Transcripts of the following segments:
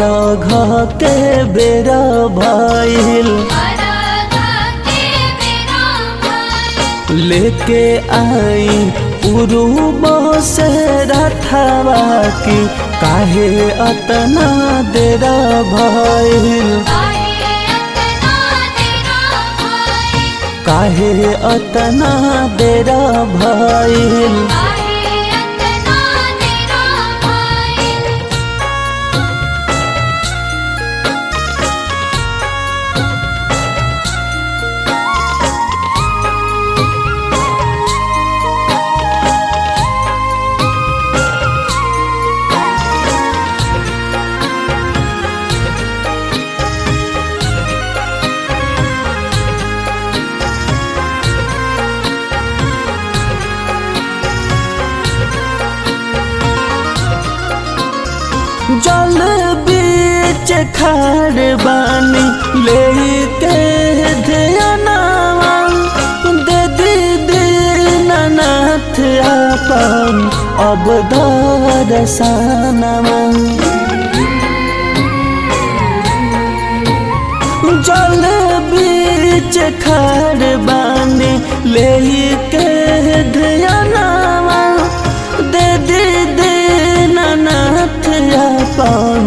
अरघ के बेरा भइल लेके आई उरूब से रथवा की काहे अतना देरा भइल काहे अतना देरा भइल। जल बीच खाड़ बानी लेके ध्यानवा दे दीनानाथ आपन अब दर्शनवा। जल बीच खाड़ बानी लेके ध्यानवा दे दीनानाथ आपन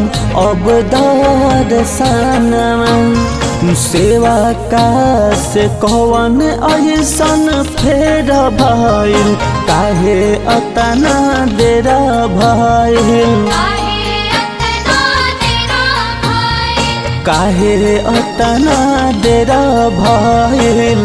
अब दर्शनवा। सेवा का से कौन ऐसन फेर भइल काहे अतना देरा भइल काहे अतना देरा भइल।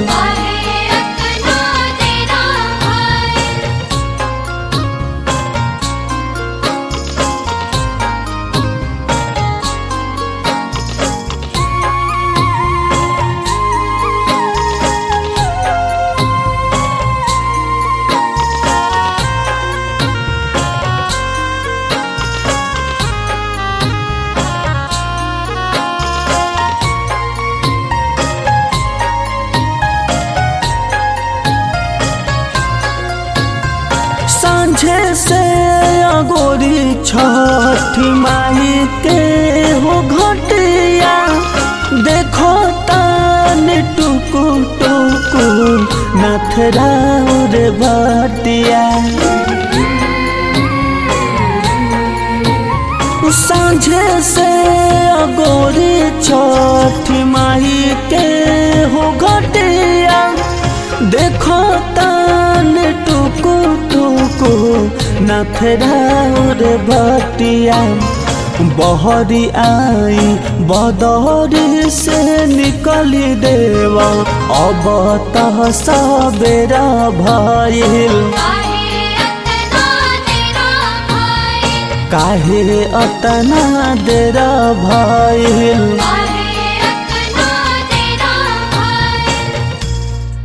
सांझे से अगोरी छठी माई के हो घटिया देखो तान टुकु टुकु नथराउर बटिया। सांझे से अगोरी छठी माई के हो घटिया देखो तान टुकु टुकु नथराउर बटिया। बहरी आई बदरी से निकली देवा अब तह सबेरा भइल काहे अतना देरा भइल।